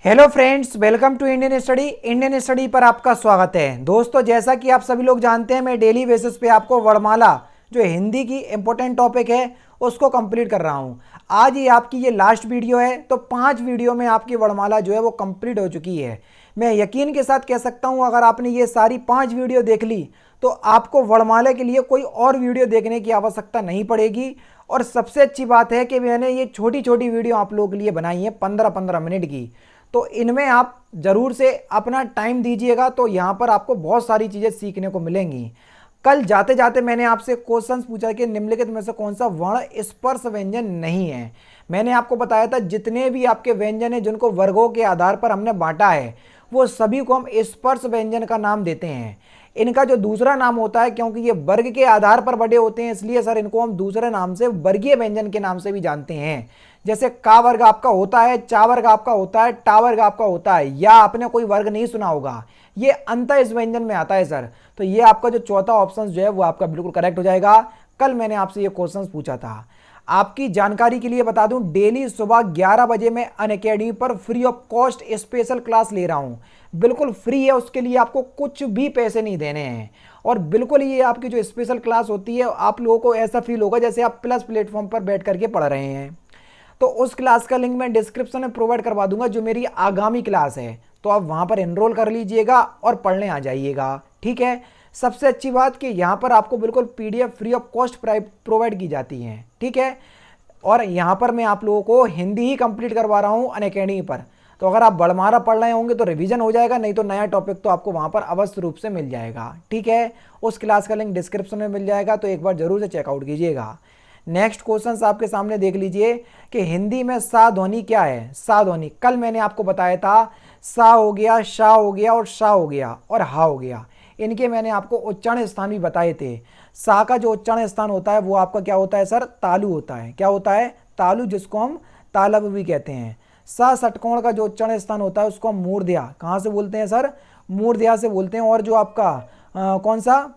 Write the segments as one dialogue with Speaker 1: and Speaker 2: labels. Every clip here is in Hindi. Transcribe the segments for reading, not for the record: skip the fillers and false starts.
Speaker 1: Hello friends, welcome to Indian study पर आपका स्वागत है। दोस्तों, जैसा कि आप सभी लोग जानते हैं, मैं डेली बेसिस पे आपको वर्णमाला जो हिंदी की इंपॉर्टेंट टॉपिक है उसको कंप्लीट कर रहा हूं। आज ही आपकी ये लास्ट वीडियो है, तो 5 वीडियो में आपकी वर्णमाला जो है वो कंप्लीट हो चुकी है। मैं यकीन के साथ कह सकता हूं, अगर आपने ये सारी 5 वीडियो देख ली तो आपको वर्णमाला के लिए कोई और वीडियो देखने की आवश्यकता नहीं पड़ेगी। और सबसे अच्छी बात है कि मैंने ये छोटी छोटी वीडियो आप लोगों के लिए बनाई है 15-15 मिनट की, तो इनमें आप ज़रूर से अपना टाइम दीजिएगा, तो यहाँ पर आपको बहुत सारी चीज़ें सीखने को मिलेंगी। कल जाते जाते मैंने आपसे क्वेश्चंस पूछा कि निम्नलिखित में से कौन सा वर्ण स्पर्श व्यंजन नहीं है। मैंने आपको बताया था जितने भी आपके व्यंजन हैं जिनको वर्गों के आधार पर हमने बांटा है वो सभी को हम स्पर्श व्यंजन का नाम देते हैं। इनका जो दूसरा नाम होता है, क्योंकि ये वर्ग के आधार पर बड़े होते हैं, इसलिए सर इनको हम दूसरे नाम से वर्गीय व्यंजन के नाम से भी जानते हैं। जैसे का वर्ग आपका होता है, चा वर्ग आपका होता है, टा वर्ग आपका होता है, या आपने कोई वर्ग नहीं सुना होगा, ये अंत इस व्यंजन में आता है सर। तो ये आपका जो चौथा ऑप्शन जो है वो आपका बिल्कुल करेक्ट हो जाएगा। कल मैंने आपसे ये क्वेश्चन पूछा था। आपकी जानकारी के लिए बता दूं, डेली सुबह 11 बजे मैं अनअकैडमी पर free of cost special class ले रहा हूं। बिल्कुल फ्री है, उसके लिए आपको कुछ भी पैसे नहीं देने हैं। और बिल्कुल ये आपकी जो स्पेशल क्लास होती है, आप लोगों को ऐसा फील होगा जैसे आप प्लस प्लेटफॉर्म पर बैठ करके पढ़ रहे हैं। तो उस क्लास का लिंक मैं डिस्क्रिप्शन में प्रोवाइड करवा दूंगा, जो मेरी आगामी क्लास है, तो आप वहां पर एनरोल कर लीजिएगा और पढ़ने आ जाइएगा। ठीक है। सबसे अच्छी बात कि यहाँ पर आपको बिल्कुल PDF free of cost provide की जाती है। ठीक है। और यहाँ पर मैं आप लोगों को हिंदी ही कंप्लीट करवा रहा हूँ अनअकैडमी पर। तो अगर आप बड़मारा पढ़ रहे होंगे तो रिवीजन हो जाएगा, नहीं तो नया टॉपिक तो आपको वहाँ पर अवश्य रूप से मिल जाएगा। ठीक है। उस क्लास का लिंक डिस्क्रिप्शन में मिल जाएगा, तो एक बार जरूर से चेकआउट कीजिएगा। नेक्स्ट क्वेश्चन आपके सामने देख लीजिए कि हिंदी में सा ध्वनि क्या है। सा ध्वनि कल मैंने आपको बताया था, सा हो गया, शा हो गया और शा हो गया और हा हो गया। इनके मैंने आपको उच्चारण स्थान भी बताए थे। सा का जो उच्चारण स्थान होता है वो आपका क्या होता है सर? तालु होता है। क्या होता है? तालु, जिसको हम तालब भी कहते हैं। सा षटकोण का जो उच्चारण स्थान होता है उसको हम मूर्ध्या कहाँ से बोलते हैं सर? मूर्ध्या से बोलते हैं। और जो आपका कौन सा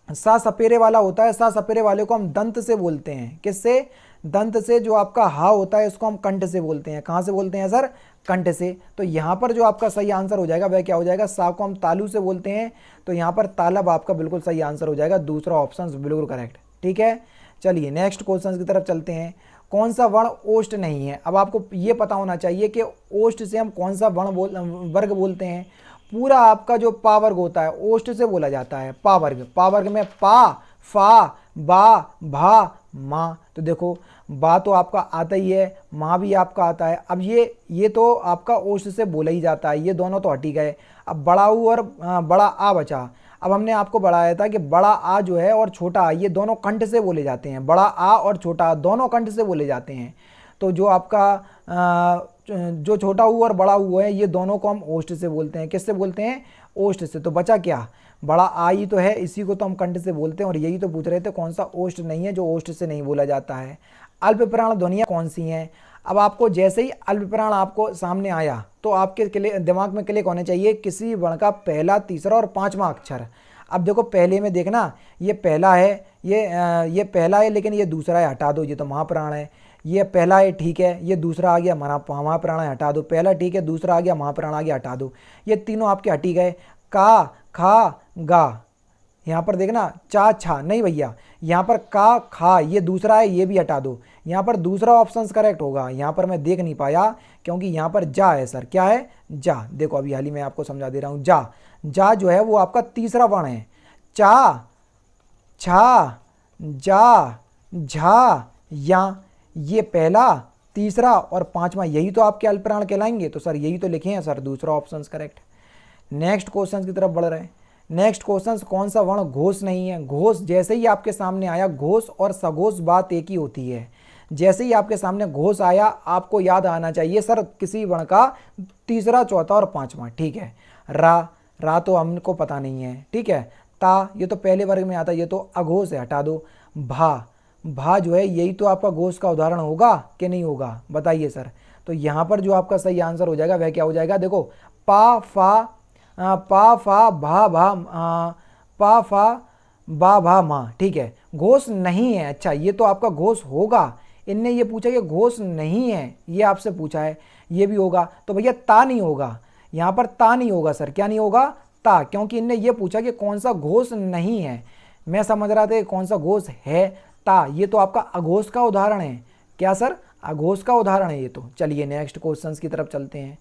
Speaker 1: सा सपेरे वाला होता है, सा सपेरे वाले को हम दंत से बोलते हैं। किससे? दंत से। जो आपका हा होता है उसको हम कंठ से बोलते हैं। कहाँ से बोलते हैं सर? कंठ से। तो यहाँ पर जो आपका सही आंसर हो जाएगा वह क्या हो जाएगा? सा को हम तालु से बोलते हैं, तो यहाँ पर तालब आपका बिल्कुल सही आंसर हो जाएगा। दूसरा ऑप्शन बिल्कुल करेक्ट। ठीक है। चलिए नेक्स्ट क्वेश्चन की तरफ चलते हैं। कौन सा वर्ण ओष्ठ नहीं है? अब आपको ये पता होना चाहिए कि ओष्ठ से हम कौन सा वर्ग बोलते हैं। पूरा आपका जो पा वर्ग होता है ओष्ठ से बोला जाता है। पा वर्ग, पा वर्ग में पा, फा, बा, भा, मा। तो देखो, बा तो आपका आता ही है, माँ भी आपका आता है। अब ये तो आपका ओष्ठ से बोला ही जाता है, ये दोनों तो हट ही गए। अब बड़ा ऊ और बड़ा आ बचा। अब हमने आपको बढ़ाया था कि बड़ा आ जो है और छोटा आ, ये दोनों कंठ से बोले जाते हैं। बड़ा आ और छोटा आ दोनों कंठ से बोले जाते हैं। तो जो आपका जो छोटा ऊ और बड़ा ऊ है, ये दोनों को हम ओष्ठ से बोलते हैं। किससे बोलते हैं? ओष्ठ से। तो बचा क्या? बड़ा आ ही तो है, इसी को तो हम कंठ से बोलते हैं। और यही तो पूछ रहे थे कौन सा ओष्ठ नहीं है, जो ओष्ठ से नहीं बोला जाता है। अल्प प्राण ध्वनियाँ कौन सी हैं? अब आपको जैसे ही अल्प प्राण आपको सामने आया तो आपके दिमाग में क्लिक होने चाहिए किसी वर्ण का पहला, तीसरा और पांचवा अक्षर। अब देखो, पहले में देखना, ये पहला है, ये पहला है, लेकिन ये दूसरा है, हटा दो, ये तो महाप्राण है। ये पहला है, ठीक है, ये दूसरा आ गया, महाप्राण है, हटा दो। पहला ठीक है, दूसरा आ गया, महाप्राण आ गया, हटा दो। ये तीनों आपके हटी गए। का, खा, गा। यहाँ पर देखना, चा, छा नहीं भैया, यहाँ पर का, खा, ये दूसरा है, ये भी हटा दो। यहाँ पर दूसरा ऑप्शन करेक्ट होगा। यहाँ पर मैं देख नहीं पाया क्योंकि यहाँ पर जा है सर। क्या है? जा। देखो अभी हाल ही मैं आपको समझा दे रहा हूँ। जा, जा जो है वो आपका तीसरा वर्ण है। चा, छा, जा, झा, या, ये पहला, तीसरा और पांचवा, यही तो आपके अल्पप्राण कहलाएंगे। तो सर यही तो लिखे हैं सर, दूसरा ऑप्शन करेक्ट। नेक्स्ट क्वेश्चन की तरफ बढ़ रहे हैं। नेक्स्ट क्वेश्चन, कौन सा वर्ण घोष नहीं है? घोष जैसे ही आपके सामने आया, घोष और सघोष बात एक ही होती है। जैसे ही आपके सामने घोष आया, आपको याद आना चाहिए सर किसी वर्ण का तीसरा, चौथा और पांचवा। ठीक है। रा तो हमको पता नहीं है। ठीक है। ता, ये तो पहले वर्ग में आता है, ये तो अघोष है, हटा दो। भा जो है, यही तो आपका घोष का उदाहरण होगा कि नहीं होगा? बताइए सर। तो यहाँ पर जो आपका सही आंसर हो जाएगा वह क्या हो जाएगा? देखो, पा, फा, बा, भा, मा। ठीक है। घोष नहीं है। अच्छा, ये तो आपका घोष होगा, इनने ये पूछा कि घोष नहीं है, ये आपसे पूछा है, ये भी होगा। तो भैया ता नहीं होगा, यहाँ पर ता नहीं होगा सर। क्या नहीं होगा? ता, क्योंकि इनने ये पूछा कि कौन सा घोष नहीं है। मैं समझ रहा था कौन सा घोष है, ता। ये तो आपका अघोष का उदाहरण है। क्या सर? अघोष का उदाहरण है ये तो। चलिए नेक्स्ट क्वेश्चंस की तरफ चलते हैं।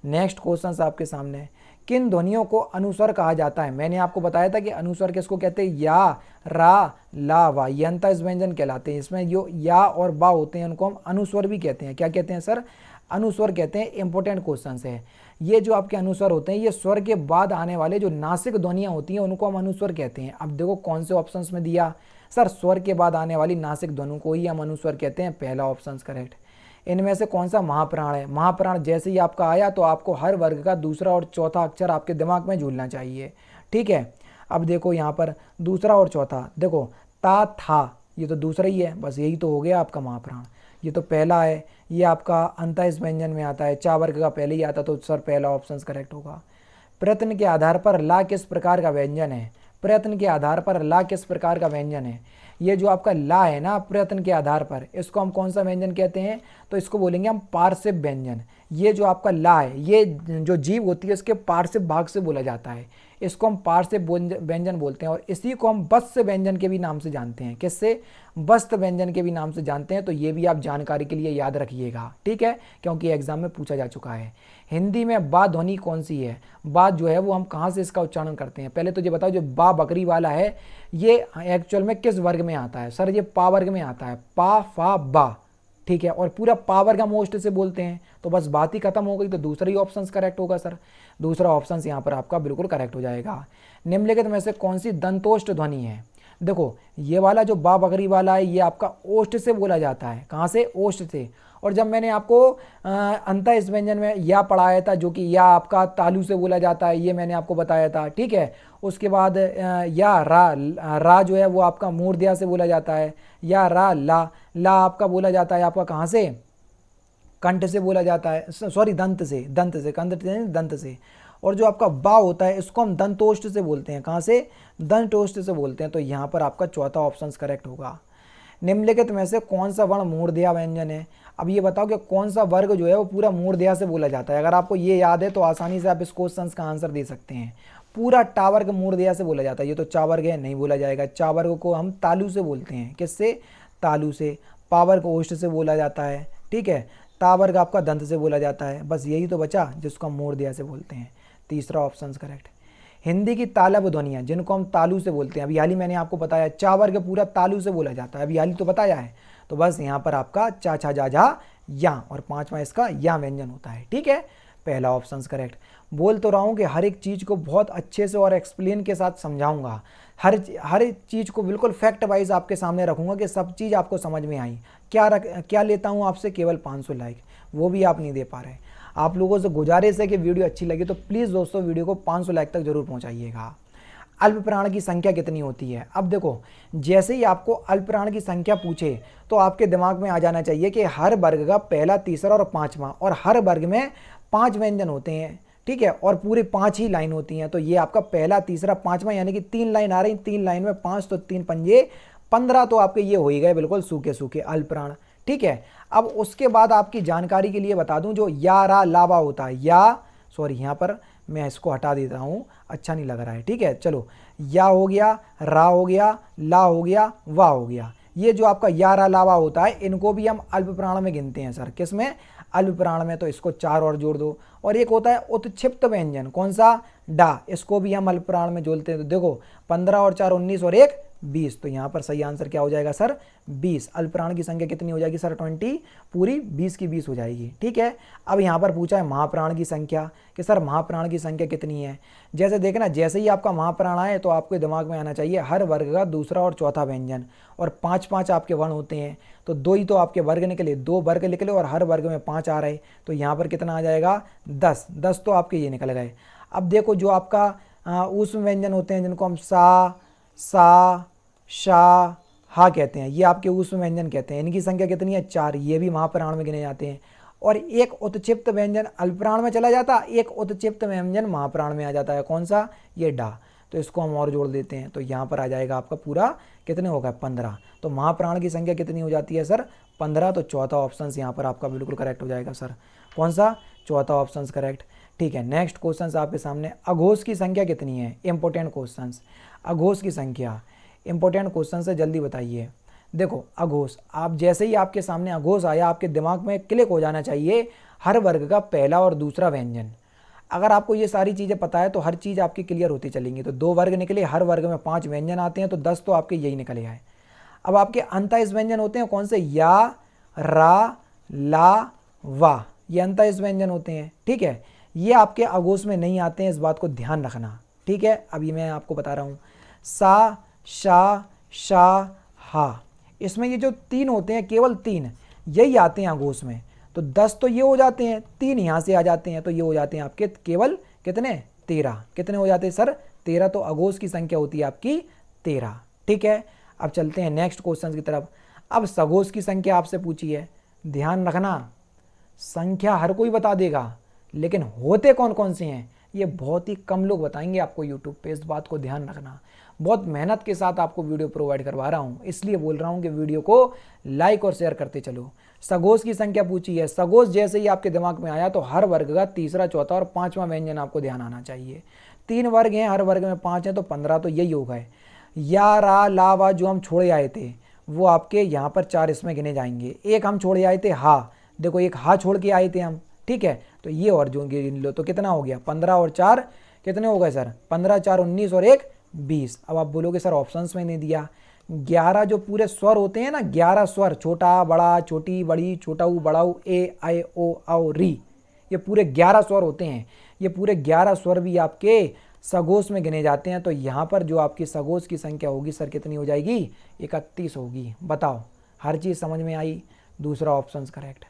Speaker 1: नेक्स्ट क्वेश्चंस आपके सामने, किन ध्वनियों को अनुस्वर कहा जाता है? मैंने आपको बताया था कि अनुस्वर किसको कहते हैं? या, रा, ला, वा, ये अंतःस्थ व्यंजन कहलाते हैं। इसमें जो या और बा होते हैं उनको हम अनुस्वर भी कहते हैं। क्या कहते हैं सर? अनुस्वर कहते हैं। इंपॉर्टेंट क्वेश्चन है ये। जो आपके अनुस्वर होते हैं ये स्वर के बाद आने वाले जो नासिक ध्वनियां होती हैं उनको हम अनुस्वर कहते हैं। अब देखो कौन से ऑप्शंस में दिया सर, स्वर के बाद आने वाली नासिक ध्वनि को ही हम अनुस्वर कहते हैं। पहला ऑप्शन करेक्ट। इनमें से कौन सा महाप्राण है? महाप्राण जैसे ही आपका आया तो आपको हर वर्ग का दूसरा और चौथा अक्षर आपके दिमाग में झूलना चाहिए, ठीक है। अब देखो यहाँ पर दूसरा और चौथा, देखो ता, था, ये तो दूसरा ही है, बस यही तो हो गया आपका महाप्राण। ये तो पहला है, ये आपका अंतःस्थ व्यंजन में आता है, चा वर्ग का पहले ही आता, तो सर पहला ऑप्शन करेक्ट होगा। प्रयत्न के आधार पर ला किस प्रकार का व्यंजन है? प्रयत्न के आधार पर ला किस प्रकार का व्यंजन है? ये जो आपका ला है ना, प्रयत्न के आधार पर, इसको हम कौन सा व्यंजन कहते हैं? तो इसको बोलेंगे हम पार्श्व व्यंजन। ये जो आपका ला है, ये जो जीव होती है इसके पार्श्व भाग से बोला जाता है, इसको हम पार्श्व व्यंजन बोलते हैं। और इसी को हम बस्त व्यंजन के भी नाम से जानते हैं। किससे? बस्त व्यंजन के भी नाम से जानते हैं। तो ये भी आप जानकारी के लिए याद रखिएगा, ठीक है, क्योंकि एग्जाम में पूछा जा चुका है। हिंदी में बा ध्वनि कौन सी है? बा जो है वो हम कहाँ से इसका उच्चारण करते हैं? पहले तो ये बताओ, जो बा बकरी वाला है ये एक्चुअल में किस वर्ग में आता है? सर ये पा वर्ग में आता है, पा, फा, बा, ठीक है। और पूरा पा वर्ग हम ओष्ठ से बोलते हैं, तो बस बात ही खत्म हो गई। तो दूसरा ही ऑप्शन करेक्ट होगा सर। दूसरा ऑप्शन यहाँ पर आपका बिल्कुल करेक्ट हो जाएगा। निम्नलिखित में से कौन सी दंतोष्ठ ध्वनि है? देखो ये वाला जो बा बकरी वाला है ये आपका ओष्ठ से बोला जाता है। कहाँ से? ओष्ठ से। और जब मैंने आपको अंतःस्थ व्यंजन में या पढ़ाया था, जो कि या आपका तालु से बोला जाता है, ये मैंने आपको बताया था, ठीक है। उसके बाद या, रा जो है वो आपका मूर्धन्य से बोला जाता है। या, रा, ला आपका बोला जाता है आपका कहाँ से? कंठ से बोला जाता है, सॉरी दंत से, दंत से। और जो आपका बा होता है इसको हम दंतोष्ठ से बोलते हैं। कहाँ से? दंतोष्ठ से बोलते हैं। तो यहाँ पर आपका चौथा ऑप्शन करेक्ट होगा। निम्नलिखित में से कौन सा वर्ण मूर्धन्य व्यंजन है? अब ये बताओ कि कौन सा वर्ग जो है वो पूरा मूर्धन्य से बोला जाता है। अगर आपको ये याद है तो आसानी से आप इस क्वेश्चन का आंसर दे सकते हैं। पूरा टा वर्ग मूर्धन्य से बोला जाता है। ये तो चा वर्ग है, नहीं बोला जाएगा। चा वर्ग को हम तालु से बोलते हैं। किससे? तालु से। पा वर्ग ओष्ठ से बोला जाता है, ठीक है। ता वर्ग आपका दंत से बोला जाता है। बस यही तो बचा जिसको हम मूर्धन्य से बोलते हैं। तीसरा ऑप्शन करेक्ट। हिंदी की तालव्य ध्वनियाँ जिनको हम तालु से बोलते हैं, अभी हाल ही मैंने आपको बताया चा वर्ग पूरा तालु से बोला जाता है, अभी हाल ही तो बताया है। तो बस यहाँ पर आपका चा, छा, जा, झा, या, और पांचवा इसका या व्यंजन होता है, ठीक है। पहला ऑप्शन करेक्ट। बोल तो रहा हूँ कि हर एक चीज़ को बहुत अच्छे से और एक्सप्लेन के साथ समझाऊंगा। हर एक चीज़ को बिल्कुल फैक्ट वाइज आपके सामने रखूंगा कि सब चीज़ आपको समझ में आई। क्या लेता हूँ आपसे? केवल 500 लाइक, वो भी आप नहीं दे पा रहे। आप लोगों से गुजारिश है कि वीडियो अच्छी लगी तो प्लीज़ दोस्तों वीडियो को 500 लाइक तक जरूर पहुंचाइएगा। अल्पप्राण की संख्या कितनी होती है? अब देखो जैसे ही आपको अल्पप्राण की संख्या पूछे तो आपके दिमाग में आ जाना चाहिए कि हर वर्ग का पहला, तीसरा और पांचवा, और हर वर्ग में 5 व्यंजन होते हैं, ठीक है, और पूरे 5 ही लाइन होती हैं। तो ये आपका पहला, तीसरा, पांचवा, यानी कि 3 लाइन आ रही, 3 लाइन में 5, तो 3 पंजे 15, तो आपके ये हो ही गए बिल्कुल सूखे सूखे अल्पप्राण, ठीक है। अब उसके बाद आपकी जानकारी के लिए बता दूं, जो या, रा, लावा होता है, या, सॉरी यहाँ पर मैं इसको हटा देता हूँ, अच्छा नहीं लग रहा है, ठीक है। चलो या हो गया, रा हो गया, ला हो गया, वा हो गया। ये जो आपका या, रा, लावा होता है इनको भी हम अल्पप्राण में गिनते हैं सर। किस में? अल्पप्राण में। तो इसको 4 और जोड़ दो। और एक होता है उत्क्षिप्त व्यंजन, कौन सा? डा, इसको भी हम अल्पप्राण में जोड़ते हैं। तो देखो 15 और 4 19 और 1 20, तो यहाँ पर सही आंसर क्या हो जाएगा सर? 20। अल्पप्राण की संख्या कितनी हो जाएगी सर? 20 पूरी 20 की 20 हो जाएगी, ठीक है। अब यहाँ पर पूछा है महाप्राण की संख्या कि सर महाप्राण की संख्या कितनी है। जैसे देखना, जैसे ही आपका महाप्राण आए तो आपके दिमाग में आना चाहिए हर वर्ग का दूसरा और चौथा व्यंजन, और 5-5 आपके वर्ण होते हैं। तो 2 ही तो आपके वर्ग निकले, 2 वर्ग निकले और हर वर्ग में 5 आ रहे, तो यहाँ पर कितना आ जाएगा? 10 तो आपके ये निकल गए। अब देखो जो आपका ऊष्म व्यंजन होते हैं जिनको हम सा, शा, हा कहते हैं, ये आपके ऊष्म व्यंजन कहते हैं। इनकी संख्या कितनी है? 4, ये भी महाप्राण में गिने जाते हैं। और एक उत्क्षिप्त व्यंजन अल्पप्राण में चला जाता, एक उत्क्षिप्त व्यंजन महाप्राण में आ जाता है, कौन सा? ये डा। तो इसको हम और जोड़ देते हैं, तो यहाँ पर आ जाएगा आपका पूरा कितने होगा? 15। तो महाप्राण की संख्या कितनी हो जाती है सर? 15, तो चौथा ऑप्शन यहाँ पर आपका बिल्कुल करेक्ट हो जाएगा सर। कौन सा? चौथा ऑप्शन करेक्ट। ठीक है, नेक्स्ट क्वेश्चन आपके सामने, अघोष की संख्या कितनी है? इंपॉर्टेंट क्वेश्चन, अघोष की संख्या, इंपॉर्टेंट क्वेश्चन है, जल्दी बताइए। देखो अघोष, आप जैसे ही आपके सामने अघोष आया, आपके दिमाग में क्लिक हो जाना चाहिए हर वर्ग का पहला और दूसरा व्यंजन। अगर आपको ये सारी चीज़ें पता है तो हर चीज़ आपकी क्लियर होती चलेंगी। तो 2 वर्ग निकले, हर वर्ग में 5 व्यंजन आते हैं, तो 10 तो आपके यही निकले आए। अब आपके अंतःइस व्यंजन होते हैं कौन से? या, रा, ला, वा, ये अंतःइस व्यंजन होते हैं। ठीक है, ये आपके अघोष में नहीं आते हैं, इस बात को ध्यान रखना। ठीक है, अभी मैं आपको बता रहा हूँ, सा, शा, शा, हा, इसमें ये जो 3 होते हैं, केवल 3 यही आते हैं अघोष में। तो 10 तो ये हो जाते हैं, 3 यहाँ से आ जाते हैं, तो ये हो जाते हैं आपके केवल कितने? 13। कितने हो जाते हैं सर? 13। तो अघोष की संख्या होती है आपकी 13। ठीक है, अब चलते हैं नेक्स्ट क्वेश्चन की तरफ। अब सघोष की संख्या आपसे पूछी है, ध्यान रखना, संख्या हर कोई बता देगा, लेकिन होते कौन कौन से हैं ये बहुत ही कम लोग बताएंगे आपको यूट्यूब पे, इस बात को ध्यान रखना। बहुत मेहनत के साथ आपको वीडियो प्रोवाइड करवा रहा हूँ, इसलिए बोल रहा हूँ कि वीडियो को लाइक और शेयर करते चलो। सघोष की संख्या पूछी है, सघोष जैसे ही आपके दिमाग में आया तो हर वर्ग का तीसरा, चौथा और 5वां व्यंजन आपको ध्यान आना चाहिए। 3 वर्ग हैं, हर वर्ग में 5 हैं, तो 15 तो यही हो गए। या, रा, ला, वा जो हम छोड़े आए थे वो आपके यहाँ पर 4 इसमें गिने जाएंगे। एक हम छोड़े आए थे हा, देखो एक हा छोड़ के आए थे हम। ठीक है, तो ये और जो गिन लो, तो कितना हो गया? 15 और 4 कितने हो गए सर? 15, 4, 19 और 1 20। अब आप बोलोगे सर ऑप्शंस में नहीं दिया। 11 जो पूरे स्वर होते हैं ना, 11 स्वर, छोटा, बड़ा, छोटी, बड़ी, छोटा ऊ, बड़ा ऊ, ए, आई, ओ, औ, री, ये पूरे 11 स्वर होते हैं। ये पूरे 11 स्वर भी आपके सघोष में गिने जाते हैं। तो यहाँ पर जो आपकी सघोष की संख्या होगी सर कितनी हो जाएगी? 31 होगी। बताओ, हर चीज़ समझ में आई? दूसरा ऑप्शन करेक्ट।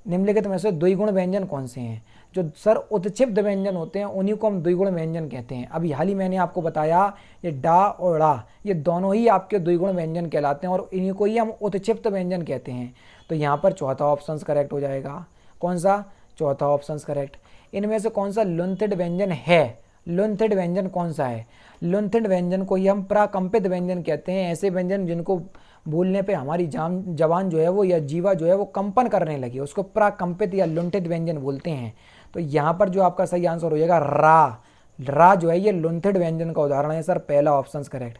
Speaker 1: निम्नलिखित में से द्विगुण व्यंजन कौन से हैं? जो सर उत्क्षिप्त व्यंजन होते हैं उन्हीं को हम द्विगुण व्यंजन कहते हैं। अभी हाल ही मैंने आपको बताया, ये डा और ड़ा ये दोनों ही आपके द्विगुण व्यंजन कहलाते हैं और इन्हीं को ही हम उत्क्षिप्त व्यंजन कहते हैं। तो यहाँ पर चौथा ऑप्शन करेक्ट हो जाएगा। कौन सा? चौथा ऑप्शन करेक्ट। इनमें से कौन सा लुंठित व्यंजन है? लुंठित व्यंजन कौन सा है? लुंठित व्यंजन को ही हम प्राकंपित व्यंजन कहते हैं। ऐसे व्यंजन जिनको बोलने पे हमारी जबान जो है वो या जीवा जो है वो कंपन करने लगी, उसको प्राकंपित या लुंठित व्यंजन बोलते हैं। तो यहाँ पर जो आपका सही आंसर हो जाएगा रा। रा जो है ये लुंठित व्यंजन का उदाहरण है सर, पहला ऑप्शन करेक्ट।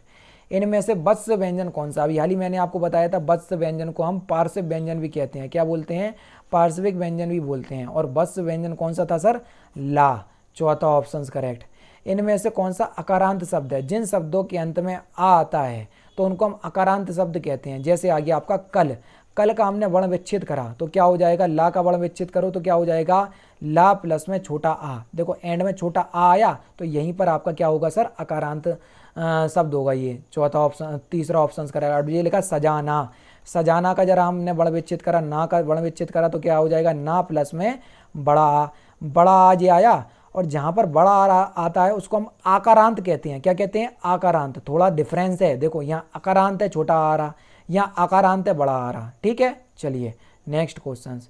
Speaker 1: इनमें से वत्स व्यंजन कौन सा? अभी हाल ही मैंने आपको बताया था, वत्स व्यंजन को हम पार्श्विक व्यंजन भी कहते हैं। क्या बोलते हैं? पार्श्विक व्यंजन भी बोलते हैं। और वत्स व्यंजन कौन सा था सर? ला। चौथा ऑप्शन करेक्ट। इनमें से कौन सा अकारांत शब्द है? जिन शब्दों के अंत में आ आता है तो उनको हम अकारांत शब्द कहते हैं। जैसे आ गया आपका कल, कल का हमने वर्ण विच्छेद करा तो क्या हो जाएगा? ला का वर्ण विच्छेद करो तो क्या हो जाएगा? ला प्लस में छोटा आ। देखो एंड में छोटा आ आया तो यहीं पर आपका क्या होगा सर? अकारांत शब्द होगा ये। चौथा ऑप्शन, तीसरा ऑप्शन करेगा। अब ये लिखा सजाना। सजाना का जरा हमने वर्ण विच्छेद करा, ना का वर्ण विच्छेद करा तो क्या हो जाएगा? ना प्लस में बड़ा आ। बड़ा आ जे आया और जहाँ पर बड़ा आ आता है उसको हम आकारांत कहते हैं। क्या कहते हैं? आकारांत। थोड़ा डिफरेंस है, देखो यहाँ आकारांत है छोटा आ रहा, यहाँ आकारांत है बड़ा आ रहा। ठीक है, चलिए नेक्स्ट क्वेश्चन।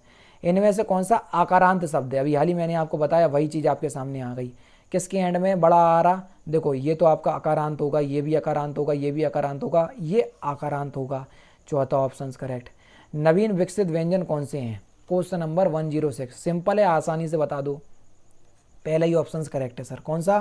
Speaker 1: इनमें से कौन सा आकारांत शब्द है? अभी हाल ही मैंने आपको बताया, वही चीज़ आपके सामने आ गई। किसके एंड में बड़ा आ रहा? देखो ये तो आपका आकारांत होगा, ये भी आकारांत होगा, ये भी आकारांत होगा, ये आकारांत होगा। चौथा ऑप्शन करेक्ट। नवीन विकसित व्यंजन कौन से हैं? Question number 106। सिंपल है, आसानी से बता दो। पहला ही ऑप्शन करेक्ट है सर। कौन सा?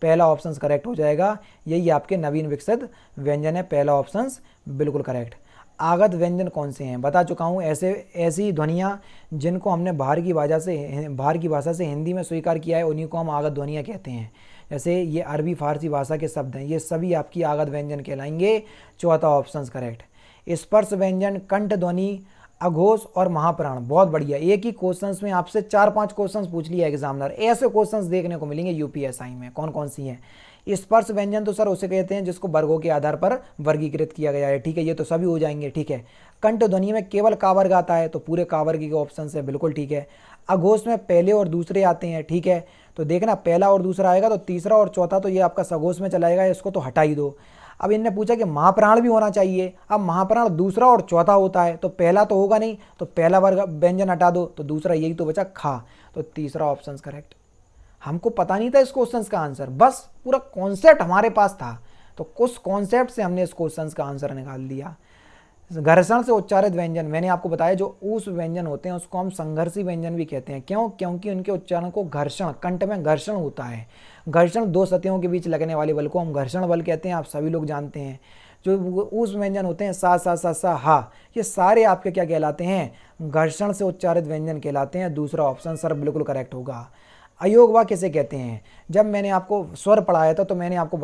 Speaker 1: पहला ऑप्शन करेक्ट हो जाएगा। यही आपके नवीन विकसित व्यंजन है, पहला ऑप्शन बिल्कुल करेक्ट। आगत व्यंजन कौन से हैं? बता चुका हूँ, ऐसी ध्वनियाँ जिनको हमने बाहर की भाषा से हिंदी में स्वीकार किया है उन्हीं को हम आगत ध्वनियाँ कहते हैं। जैसे ये अरबी फारसी भाषा के शब्द हैं, ये सभी आपकी आगत व्यंजन कहलाएंगे। चौथा ऑप्शन करेक्ट। स्पर्श व्यंजन, कंठ ध्वनि, अघोष और महाप्राण। बहुत बढ़िया, एक ही क्वेश्चंस में आपसे 4-5 क्वेश्चंस पूछ लिया एग्जामिनर। ऐसे क्वेश्चंस देखने को मिलेंगे यूपीएसआई में। कौन कौन सी हैं? स्पर्श व्यंजन तो सर उसे कहते हैं जिसको वर्गों के आधार पर वर्गीकृत किया गया है। ठीक है, ये तो सभी हो जाएंगे। ठीक है, कंठ ध्वनि में केवल का वर्ग आता है तो पूरे का वर्ग के ऑप्शन है, बिल्कुल ठीक है। अघोष में पहले और दूसरे आते हैं। ठीक है, तो देखना पहला और दूसरा आएगा तो तीसरा और चौथा तो ये आपका सघोष में चलाएगा, इसको तो हटा ही दो। अब इनने पूछा कि महाप्राण भी होना चाहिए। अब महाप्राण दूसरा और चौथा होता है तो पहला तो होगा नहीं, तो पहला वर्ग व्यंजन हटा दो तो दूसरा यही तो बचा खा। तो तीसरा ऑप्शन करेक्ट। हमको पता नहीं था इस क्वेश्चन का आंसर, बस पूरा कॉन्सेप्ट हमारे पास था तो कुछ कॉन्सेप्ट से हमने इस क्वेश्चन का आंसर निकाल दिया। घर्षण से उच्चारित व्यंजन, मैंने आपको बताया जो ऊष्म व्यंजन होते हैं उसको हम संघर्षी व्यंजन भी कहते हैं। क्यों? क्योंकि उनके उच्चारण को घर्षण, कंठ में घर्षण होता है। घर्षण दो सतहों के बीच लगने वाले बल को हम घर्षण बल कहते हैं, आप सभी लोग जानते हैं। जो ऊष्म व्यंजन होते हैं सा सा सा सा हा, ये सारे आपके क्या कहलाते हैं? घर्षण से उच्चारित व्यंजन कहलाते हैं। दूसरा ऑप्शन सर बिल्कुल करेक्ट होगा। अयोगवा किसे कहते हैं? जब मैंने आपको स्वर पढ़ाया था तो मैंने आपको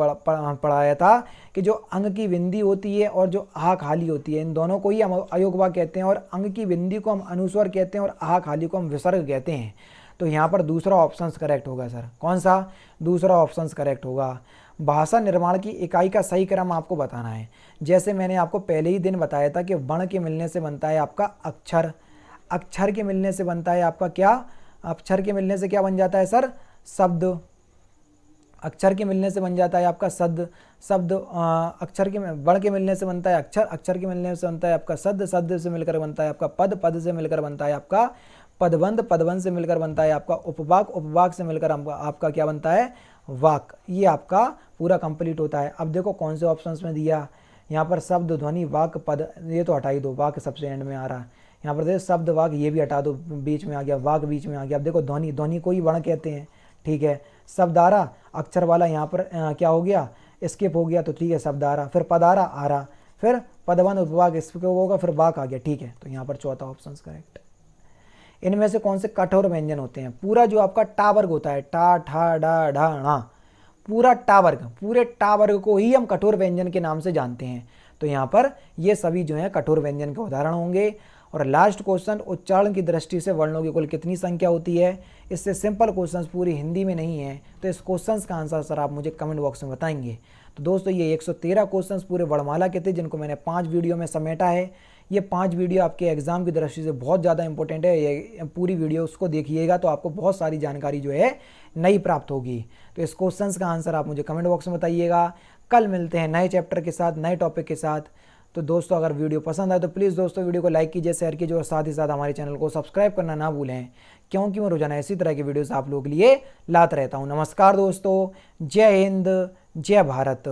Speaker 1: पढ़ाया था कि जो अंग की बिंदी होती है और जो आह खाली होती है, इन दोनों को ही हम अयोगवा कहते हैं। और अंग की बिंदी को हम अनुस्वर कहते हैं और आह खाली को हम विसर्ग कहते हैं। तो यहाँ पर दूसरा ऑप्शन करेक्ट होगा सर। कौन सा? दूसरा ऑप्शन करेक्ट होगा। भाषा निर्माण की इकाई का सही क्रम आपको बताना है। जैसे मैंने आपको पहले ही दिन बताया था कि वर्ण के मिलने से बनता है आपका अक्षर, अक्षर के मिलने से बनता है आपका क्या? अक्षर के मिलने से क्या बन जाता है सर? शब्द। अक्षर के मिलने से बन जाता है आपका शब्द। अक्षर के वर्ण के मिलने से बनता है अक्षर, अक्षर के मिलने से बनता है आपका शब्द, शब्द से मिलकर बनता है आपका पद, पद से मिलकर बनता है आपका पदबंध, पदबंध से मिलकर बनता है आपका उपवाक, उपवाक से मिलकर आपका क्या बनता है? वाक। ये आपका पूरा कंप्लीट होता है। अब देखो कौन से ऑप्शंस में दिया, यहाँ पर शब्द, ध्वनि, वाक, पद, ये तो हटा ही दो, वाक सबसे एंड में आ रहा है। यहाँ पर देखो शब्द, वाक, ये भी हटा दो, बीच में आ गया, वाक बीच में आ गया। अब देखो ध्वनि, ध्वनि को ही वर्ण कहते हैं, ठीक है। शब्द आ रहा, अक्षर वाला यहाँ पर क्या हो गया? स्किप हो गया, तो ठीक है शब्द आ रहा, फिर पद आ रहा, फिर पदबंध, उपवाक स्किप होगा, फिर वाक आ गया, ठीक है। तो यहाँ पर चौथा ऑप्शन करेक्ट। इनमें से कौन से कठोर व्यंजन होते हैं? पूरा जो आपका टा वर्ग होता है, टा ठा डा ढा णा, पूरा टा वर्ग, पूरे टा वर्ग को ही हम कठोर व्यंजन के नाम से जानते हैं। तो यहाँ पर ये सभी जो है कठोर व्यंजन के उदाहरण होंगे। और लास्ट क्वेश्चन, उच्चारण की दृष्टि से वर्णों की कुल कितनी संख्या होती है? इससे सिंपल क्वेश्चंस पूरी हिंदी में नहीं है, तो इस क्वेश्चंस का आंसर सर आप मुझे कमेंट बॉक्स में बताएंगे। तो दोस्तों ये 113 क्वेश्चंस पूरे वर्णमाला के थे, जिनको मैंने 5 वीडियो में समेटा है। ये 5 वीडियो आपके एग्जाम की दृष्टि से बहुत ज़्यादा इंपॉर्टेंट है। ये पूरी वीडियो उसको देखिएगा तो आपको बहुत सारी जानकारी जो है नई प्राप्त होगी। तो इस क्वेश्चंस का आंसर आप मुझे कमेंट बॉक्स में बताइएगा। कल मिलते हैं नए चैप्टर के साथ, नए टॉपिक के साथ। तो दोस्तों अगर वीडियो पसंद आए तो प्लीज़ दोस्तों वीडियो को लाइक कीजिए, शेयर कीजिए और साथ ही साथ हमारे चैनल को सब्सक्राइब करना ना भूलें, क्योंकि मैं रोजाना इसी तरह की वीडियोस आप लोगों के लिए लाता रहता हूँ। नमस्कार दोस्तों, जय हिंद, जय भारत।